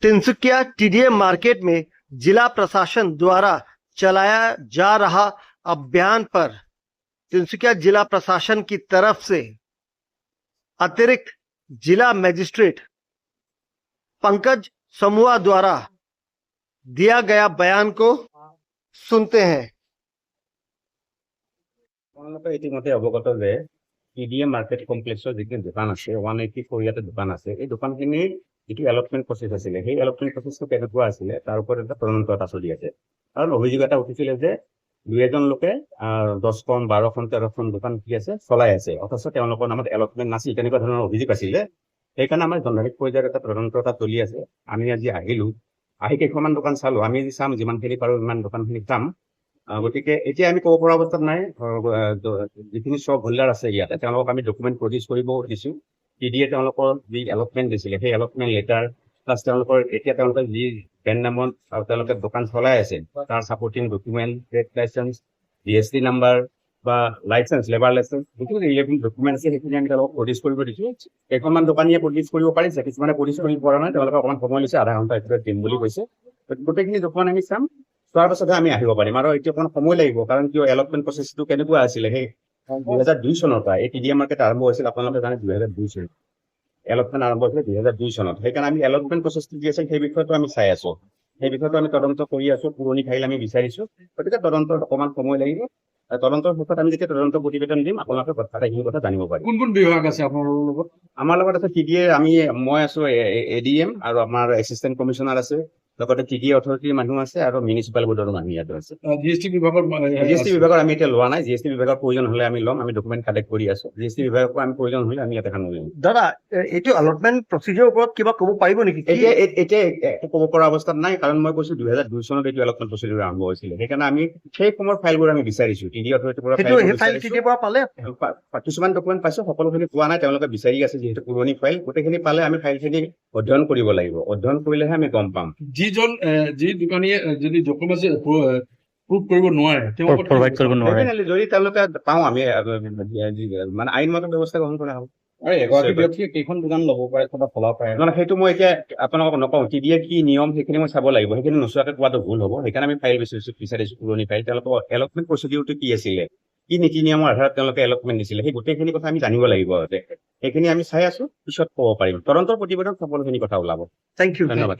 Tinsukia TDA market में जिला प्रशासन द्वारा चलाया जा रहा अभियान पर तिनसुकिया जिला प्रशासन की तरफ से अतिरिक्त जिला मजिस्ट्रेट पंकज समूहा द्वारा दिया गया बयान को सुनते हैं। ইতিমধ্যে অৱগত যে টিডিএ মাৰ্কেট কমপ্লেক্সৰ যিখিনি দোকান আছে 184 ইয়াতে দোকান আছে এই দোকানখিনিৰ যিটো এলটমেণ্ট প্ৰচেছ আছিলে সেই এলটমেণ্ট প্ৰচেছটো কেনেকুৱা আছিলে তাৰ ওপৰত এটা তদন্ত এটা চলি আছে। কাৰণ অভিযোগ এটা উঠিছিলে যে দুই এজন লোকে 10খন 12খন 13খন দোকান কি আছে চলাই আছে অথচ তেওঁলোকৰ নামত এলটমেণ্ট নাছিল তেনেকুৱা ধৰণৰ অভিযোগ আছিলে। সেইকাৰণে আমাৰ দণ্ডাধীশ পৰ্যায়ত এটা তদন্ত এটা চলি আছে। আমি আজি আহিলো আহি কেইখনমান দোকান চালো আমি আজি চাম যিমানখিনি পাৰো ইমান দোকানখিনি চাম। গতিকে এতিয়া আমি ক'ব পৰা অৱস্থাত নাই যিখিনি চব হোল্ডাৰ আছে ইয়াতে তেওঁলোকক আমি ডকুমেণ্ট প্ৰডিউচ কৰিব দিছোঁ। টিডিএ তেওঁলোকৰ যি এলটমেণ্ট দিছিলে সেই এলটমেণ্ট লেটাৰ প্লাছ তেওঁলোকৰ এতিয়া তেওঁলোকে যি পেন নামত আৰু তেওঁলোকে দোকান চলাই আছে তাৰ supporting document trade licence GST number বা লাইচেঞ্চ লেবাৰ লাইচেঞ্চ যিখিনি ৰিলেভেণ্ট ডকুমেণ্ট আছে সেইখিনি আমি তেওঁলোকক প্ৰডিউচ কৰিব দিছোঁ। কেইখনমান দোকানীয়ে প্ৰডিউচ কৰিব পাৰিছে কিছুমানে প্ৰডিউচ কৰিব পৰা নাই তেওঁলোকে অকণমান সময় লৈছে আধা ঘণ্টাৰ ভিতৰত দিম বুলি কৈছে। গোটেইখিনি ডকুমেণ্ট আমি চাম তাৰ পাছতহে আমি আহিব পাৰিম আৰু এতিয়া অকণমান সময় লাগিব কাৰণ কিয় এলটমেণ্ট প্ৰচেছটো কেনেকুৱা আছিলে সেই 2002 চনৰ পৰা এই টিডিএ মাৰ্কেট আৰম্ভ হৈছিল আপোনালোকে জানে 2002 চনত এলটমেণ্ট আৰম্ভ হৈছিলে 2002 চনত। সেইকাৰণে আমি এলটমেণ্ট প্ৰচেছটো যি আছে সেই বিষয়টো আমি চাই আছো সেই বিষয়টো আমি তদন্ত কৰি আছো পুৰণি ফাইল আমি বিচাৰিছো গতিকে তদন্তৰ অকণমান সময় লাগিব। তদন্তৰ শেষত আমি যেতিয়া তদন্ত প্ৰতিবেদন দিম আপোনালোকে কথাখিনি কথা জানিব পাৰিম। কোন কোন বিভাগ আছে আপোনালোকৰ লগত? আমাৰ লগত আছে টিডিএ মই আছো এডিএম আৰু আমাৰ এছিষ্টেণ্ট কমিশ্যনাৰ আছে লগতে টিডিএ অথৰিটিৰ মানুহ আছে আৰু মিউনিচিপাল বোৰ্ডৰ মানুহ ইয়াত আছে। জিএছটি বিভাগৰ আমি এতিয়া লোৱা নাই। জিএছটি বিভাগৰ প্ৰয়োজন হলে আমি ল'ম। আমি ডকুমেণ্ট কালেক্ট কৰি আছো। জিএছটি বিভাগৰ আমি প্ৰয়োজন হলে আমি ইয়াতে কাম কৰিম। দাদা এইটো অলটমেণ্ট প্ৰচিডিউৰৰ ওপৰত কিবা ক'ব পাৰিব নেকি? এতিয়া ক'ব পৰা অৱস্থাত নাই কাৰণ মই কৈছো 2002 চনত এইটো অলপমান প্ৰচিডিউৰ আৰম্ভ হৈছিলে। সেইকাৰণে আমি সেই সময়ৰ ফাইলবোৰ আমি বিচাৰিছো টিডি অথৰিটিৰ পৰা পালে কিছুমান ডকুমেণ্ট পাইছো সকলোখিনি পোৱা নাই তেওঁলোকে বিচাৰি আছে যিহেতু পুৰণি ফাইল গোটেইখিনি পালে আমি ফাইলখিনি অধ্যয়ন কৰিব লাগিব। অধ্যয়ন কৰিলেহে আমি গম পাম। যি দোকানীয়ে যদি ডকুমেণ্ট প্ৰুভ কৰিব নোৱাৰে যদি তেওঁলোকে পাওঁ আমি মানে আইনমত ব্যৱস্থা গ্ৰহণ কৰা হ'ব। এগৰাকী ব্যক্তিয়ে কেইখন দোকান ল'ব পাৰে বা চলাব পাৰে মানে সেইটো মই এতিয়া আপোনালোকক নকওঁ। টিডিএ কি নিয়ম সেইখিনি মই চাব লাগিব। সেইখিনি নোচোৱাকৈ কোৱাটো ভুল হ'ব। সেইকাৰণে আমি ফাইল বিচাৰিছো পুৰণি ফাইল তেওঁলোকৰ এলটমেণ্ট প্ৰচিডিউৰটো কি আছিলে কি নীতি নিয়মৰ আধাৰত তেওঁলোকে এলটমেণ্ট দিছিলে সেই গোটেইখিনি কথা আমি জানিব লাগিব। সেইখিনি আমি চাই আছো পিছত ক'ব পাৰিম। তদন্তৰ প্ৰতিবেদন সকলোখিনি কথা ওলাব। Thank you. ধন্যবাদ।